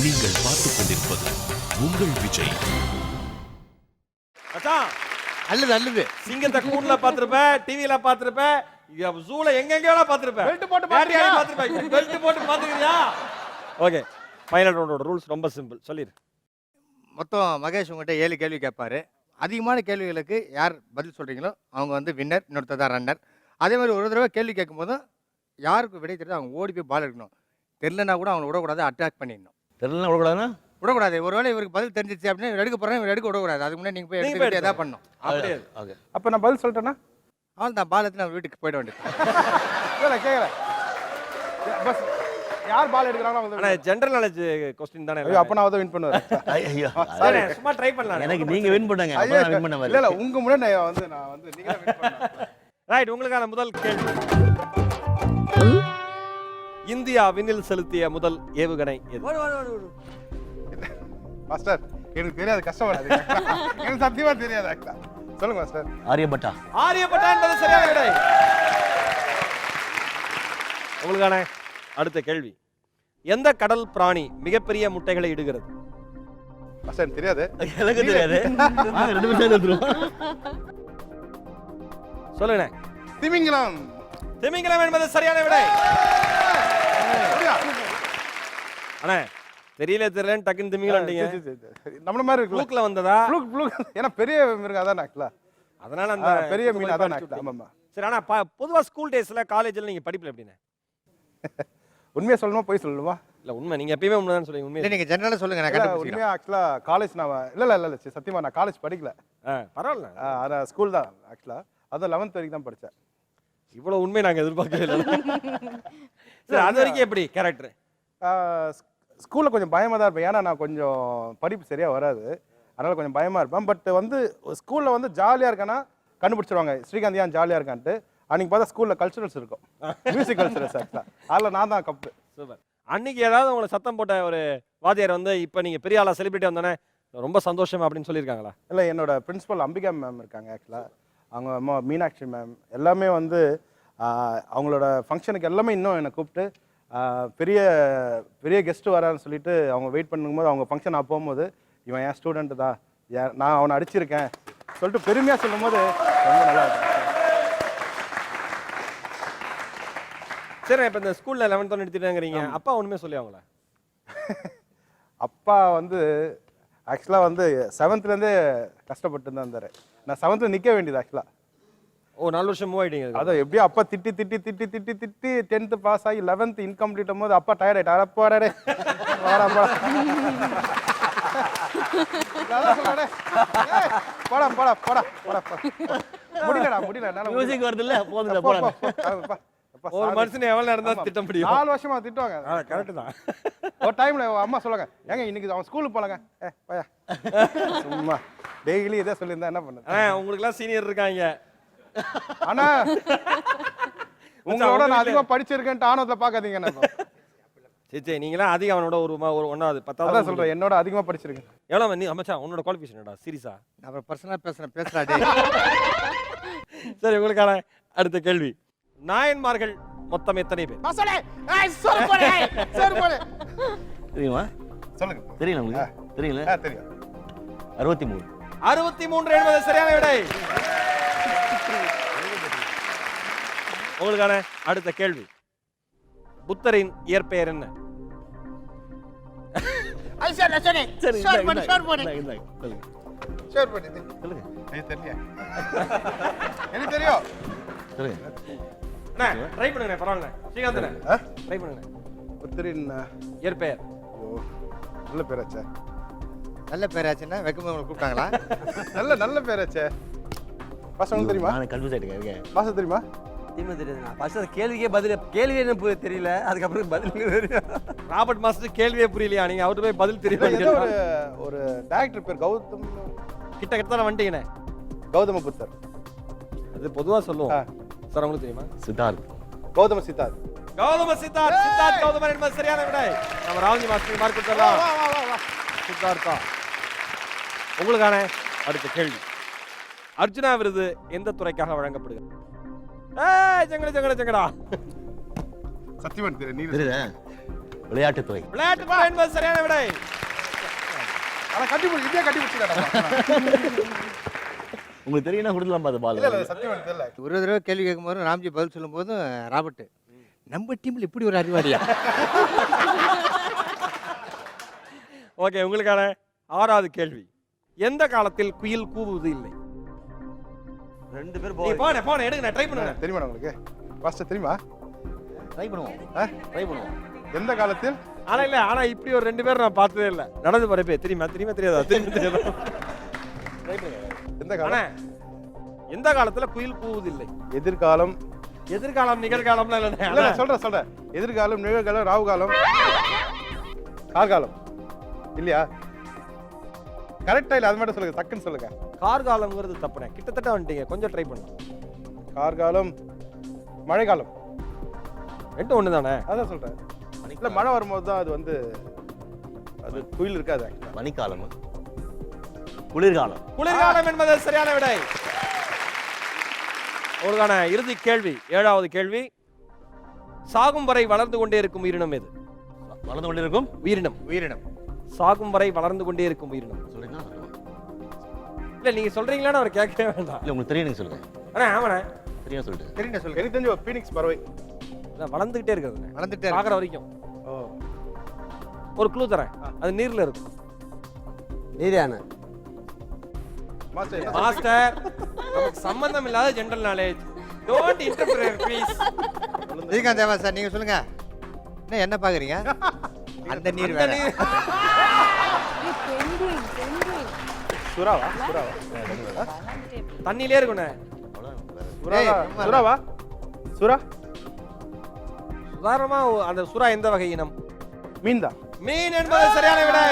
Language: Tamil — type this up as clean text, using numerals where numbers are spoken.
நீங்கள் பார்த்துக் கொண்டிருப்பது உங்கள் விஜய். நல்லது நல்லது. சிங்கத்தை கூண்டுல பாத்திருப்ப, டிவில பாத்திருப்ப, ஜூல எங்கெங்கயோ பாத்திருப்ப. பெல்ட் போட்டு பாத்திருப்ப. பெல்ட் போட்டு பாத்துக்கிறியா? ஓகே. ஃபைனல் ரவுண்டோட ரூல்ஸ் ரொம்ப சிம்பிள். சொல்லிரு. மொத்தம் மகேஷ் உங்ககிட்ட 7 கேள்வி கேட்பாரு. அதிகமான கேள்விகளுக்கு யார் பதில் சொல்றீங்களோ அவங்க வந்து வின்னர், இன்னொருத்தர் தான் ரன்னர். அதே மாதிரி ஒரு தடவை கேள்வி கேட்கும்போது யாருக்கு விடை தெரியுது அவங்க ஓடி போய் பால் எடுக்கணும். தெரியலனா கூட அவங்க விடக்கூடாது, அட்டாக் பண்ணிடணும். தெரியல விடக்கூடாதுன்னா விடக்கூடாது. ஒருவேளை இவருக்கு பதில் தெரிஞ்சிச்சு அப்படின்னா இவர் எடுக்க போறேன், இவர் எடுக்க விடக்கூடாது. அதுக்கு முன்னாடி நீங்க போய் எடுத்துக்கிட்டு எதாவது பண்ணணும். அப்படியே. ஓகே. அப்போ நான் பதில் சொல்லிட்டேன்னா அவன் தான் பால் எடுத்து நான் வீட்டுக்கு போயிட வேண்டியது. கேட்கல பஸ் யார் பால் எடுக்கிறாங்களோ அவங்க ஆனா ஜெனரல் நாலேஜ் क्वेश्चन தானே. ஐயோ அப்ப நான் அதை வின் பண்ணுவேன். ஐயோ சரி சும்மா ட்ரை பண்ணலாம். எனக்கு நீங்க வின் பண்ணுங்க. அப்ப நான் வின் பண்ண இல்ல இல்ல உங்க முன்னாடி நான் வந்து நீங்க தான் வின் பண்ணணும். ரைட், உங்களுக்கான முதல் கேள்வி. இந்தியா விண்ணில் செலுத்திய முதல் ஏவுகணை எது? மாஸ்டர் எனக்கு தெரியாது, கஷ்டமா இருக்கு. எனக்கு சத்தியமா தெரியாது ஆக்சுவலா. சொல்லுங்க மாஸ்டர். ஆரியபட்டா. ஆரியபட்டா என்பது சரியான விடை. உங்களுக்கான அடுத்த கேள்வி. எந்த கடல் பிராணி மிகப்பெரிய முட்டைகளை இடுகிறது? மாஸ்டர் எனக்கு தெரியாது. எனக்கு தெரியாது. ரெண்டு பேரும் சேர்ந்து வந்துருவோம். சொல்லுங்க. திமிங்கலம். திமிங்கலம் என்பது சரியான விடை. அண்ணா தெரியலன்னு டக்குன்னு திமிங்கலம்ன்றீங்க. நம்மள மாதிரி இருக்கு. ப்ளூக்ல வந்ததா? ப்ளூக் ஏன்னா பெரிய மிருகம் அதான் ஆக்சுவலா. அதனால அந்த பெரிய மீன் அதான் ஆக்சுவலா. ஆமாமா. சரி, ஆனா பொதுவா ஸ்கூல் டேஸ்ல காலேஜ்ல நீங்க படிப்புல எப்படின்னு? உண்மையா சொல்லணுமா போய் சொல்லணுமா? இல்ல உண்மை, நீங்க எப்பயுமே உண்மைதான் சொல்லுவீங்க. உண்மையா இல்லை நீங்கள் ஜெனரலாக சொல்லுங்கள், நான் கண்டுபிடிக்கிறேன். உண்மையா ஆக்சுவலா காலேஜ் நான் இல்ல சத்தியமா நான் காலேஜ் படிக்கல. பரவாயில்ல. அதான் ஸ்கூல் தான் ஆக்சுவலா. அது 11th வரைக்கும் தான் படிச்சேன். இவ்வளவு உண்மை நாங்க எதிர்பார்க்கவே இல்லை. சரி, அது வரைக்கும் எப்படி கேரக்டர்? ஸ்கூலில் கொஞ்சம் பயமாக தான் இருப்பேன். ஏன்னா நான் கொஞ்சம் படிப்பு சரியாக வராது, அதனால் கொஞ்சம் பயமாக இருப்பேன். பட் வந்து ஸ்கூலில் வந்து ஜாலியாக இருக்கேன்னா கண்டுபிடிச்சிருவாங்க ஸ்ரீகாந்த் ஏன் ஜாலியாக இருக்கான்ட்டு. அன்றைக்கி பார்த்தா ஸ்கூலில் கல்ச்சுரல்ஸ் இருக்கும், மியூசிக் கல்ச்சுரல்ஸ் ஆக்சுவலாக. அதில் நான் தான் கப்பு. சூப்பர். அன்னைக்கு ஏதாவது உங்களை சத்தம் போட்ட ஒரு வாத்தியார் வந்து இப்போ நீங்கள் பெரிய ஆளாக செலிபிரிட்டி வந்தோன்னே ரொம்ப சந்தோஷம் அப்படின்னு சொல்லியிருக்காங்களா? இல்லை, என்னோட பிரின்சிபல் அம்பிகா மேம் இருக்காங்க ஆக்சுவலாக. அவங்க அம்மா மீனாட்சி மேம் எல்லாமே வந்து அவங்களோட ஃபங்க்ஷனுக்கு எல்லாமே இன்னும் என்னை கூப்பிட்டு பெரிய பெரிய கெஸ்ட்டு வரான்னு சொல்லிட்டு அவங்க வெயிட் பண்ணும்போது அவங்க ஃபங்க்ஷன் நான் போகும்போது இவன் என் ஸ்டூடெண்ட்டு தான், நான் அவனை அடிச்சிருக்கேன் சொல்லிட்டு பெருமையாக சொல்லும் போது ரொம்ப நல்லா இருக்கும். சரி, இப்போ இந்த ஸ்கூலில் 11th எடுத்துட்டாங்கிறீங்க, அப்பா ஒன்றுமே சொல்லி அவங்கள? அப்பா வந்து ஆக்சுவலாக வந்து 7th கஷ்டப்பட்டு தான் இருந்தார். நான் 7th நிற்க வேண்டியது ஆக்சுவலாக. ஓ, 4 வருஷம் மூவ் ஆகிட்டீங்க. அதை எப்படியோ அப்பா திட்டி 10th பாஸ் ஆகி 11th இன்கம்ப்ளீட் போது அப்பா டயர்ட் ஆகிட்டார். போடாடே வாடாப்பா போடா போடா போடா போடா முடியல மியூசிக் வருது இல்ல, போதுல போடா. ஒரு மனுஷன் எவ்வளவு நேரம் தான் திட்ட முடியும்? 4 வருஷமா திட்டுவாங்க. கரெக்ட் தான். ஒரு டைம்ல அம்மா சொல்லுங்க, ஏங்க இன்னைக்கு அவன் ஸ்கூலுக்கு போலங்க, பையா சும்மா டெய்லி இதே சொல்லியிருந்தா என்ன பண்ண. உங்களுக்கு எல்லாம் சீனியர் இருக்காங்க. ஆனா உங்களோட நான் அதிகமா படிச்சிருக்கேன் ஆனதுல பாக்காதீங்க. சரி, நீங்களாம் அதிகம் அவனோட ஒரு 1வது 10வது சொல்றேன், என்னோட அதிகமா படிச்சிருக்கேன். எவ்வளவு நீ மச்சான் உன்னோட குவாலிஃபிகேஷன் என்னடா? சீரியஸா? நான் பர்சனலா பேசுறாடே. சரி, உங்களுக்கான அடுத்த கேள்வி. நாயன்மார்கள் மொத்தம் எத்தனை பேர்? தெரியுமா? சொல்லுங்க. தெரியல உங்களுக்கு? தெரியல? தெரியும். 63. 63 என்பது சரியான விடை. உங்களுக்கான அடுத்த கேள்வி. புத்தரின் இயற்பெயர் என்ன? எனக்கு தெரியும். ட்ரை பண்ணுங்க, பரவாயில்ல. ஸ்ரீகாந்த் ட்ரை பண்ணுங்க. புத்தரின் இயற்பெயர். நல்ல பேராச்சே. நல்ல பேராச்சுன்னா வெக்கமா கூப்பிட்டாங்களா? நல்ல பேராச்சே. பாசம் தெரியுமா? நான் கன்ஃபியூஸ் ஆயிட்டேன். பாசம் தெரியுமா? தெரியுதுண்ணா. ஃபர்ஸ்ட் கேள்வி என்ன தெரியல, அதுக்கப்புறம் பதில் தெரியும். ராபர்ட் மாஸ்டர் கேள்வியே புரியலையா? நீங்க அவர்கிட்ட போய் பதில் தெரியும். ஒரு டைரக்டர் பேர் கௌதம் கிட்ட வந்துட்டீங்கண்ணே. கௌதம புத்தர். அது பொதுவா சொல்லுவோம் சார். உங்களுக்கு தெரியுமா? சித்தார்த். கௌதம சித்தார்த். கௌதமன் என்பது சரியான விடை. நம்ம ராவஞ்சி மாஸ்டர் மார்க் கொடுத்துடலாம். சித்தார்த்தா. உங்களுக்கான அடுத்த கேள்வி. அர்ஜுனா விருது எந்த துறைக்காக வழங்கப்படுகிறது? ஜங்கடா சத்தியவன் தெரியுதா? விளையாட்டுத்துறை. விளையாட்டுத்துறை என்பது சரியான விடை. ஆனா கட்டிப்பிடி இதே கட்டிப்பிடிச்சிடா. உங்களுக்கு தெரியும்னா கொடுக்கலாம் பாத்து பால். இல்ல இல்ல சத்தியமா எனக்கு தெரியல. ஒரு தடவை கேள்வி கேட்கும்போது ராம்ஜி பதில் சொல்லும்போது ராபர்ட் நம்ம டீம்ல இப்படி ஒரு அறிவாளியா? ஓகே, உங்களுக்கான 6வது கேள்வி. எந்த காலத்தில் குயில் கூவுவது இல்லை? 2 பேர் நீ போன எடுங்க, நான் ட்ரை பண்ணுங்க. தெரியுமா உங்களுக்கு? ஃபர்ஸ்ட் தெரியுமா? ட்ரை பண்ணுவோம். ட்ரை பண்ணுவோம். எந்த காலத்தில்? ஆனா இப்படி ஒரு 2 பேர் நான் பார்த்ததே இல்ல. நடந்து போறப்பே தெரியுமா தெரியாதா? தெரியாதா? ட்ரை பண்ணுங்க. எந்த அண்ணா, காலம்? எந்த காலத்துல குயில் கூவுவது இல்லை? எதிர்காலம். எதிர்காலம் நிகழ்காலம்லாம் இல்ல இல்ல. சொல்றேன். எதிர்காலம், நிகழ்காலம், ராகு காலம், கார்காலம். இல்லையா? கரெக்டா இல்ல அது மட்டும் சொல்லுங்க. டக்குன்னு சொல்லுங்க. கார்காலம்ங்கிறது தப்புனே. கிட்டத்தட்ட வந்துட்டீங்க. கொஞ்சம் ட்ரை பண்ணலாம். கார்காலம், மழைக்காலம். ரெண்டும் ஒண்ணுதானே? அதான் சொல்றேன். இல்ல மழை வரும்போது தான் அது வந்து அது குயில் இருக்காது. பனிக்காலம். குளிர்காலம். குளிர்காலம் என்பது சரியான விடை. உங்களுக்கான இறுதி கேள்வி, 7வது கேள்வி. சாகும் வரை வளர்ந்து கொண்டே இருக்கும் உயிரினம் எது? வளர்ந்து கொண்டிருக்கும் உயிரினம். சாகும் வரை வளர்ந்து கொண்டே இருக்கும் உயிரினம். சொல்றீங்களா? இல்ல நீங்க சொல்றீங்களான்னு அவர் கேட்கவே வேண்டாம். இல்ல உங்களுக்கு தெரியும், நீங்க சொல்லுங்க. ஆமாண்ணே, தெரியும் சொல்லிட்டு. தெரியும் சொல்லுங்க. எனக்கு தெரிஞ்ச ஒரு பீனிக்ஸ் பறவை. வளர்ந்துகிட்டே இருக்கிறது. வளர்ந்துட்டே சாகர வரைக்கும். ஓ ஒரு க்ளூ தரேன். அது நீர்ல இருக்கும். நீர் யானை. மாஸ்டர் மாஸ்டர், நமக்கு சம்பந்தம் இல்லாத general knowledge. Don't interfere please. Srikanth Deva sir நீங்க சொல்லுங்க. என்ன பாக்குறீங்க? அந்த நீர் வேற. சுறாவா? தண்ணியிலே இருக்குண்ணே. சுறாவா? சுறா? உதாரணமா அந்த சுறா எந்த வகை இனம்? மீன் தான். மீன் என்பது சரியான விடை.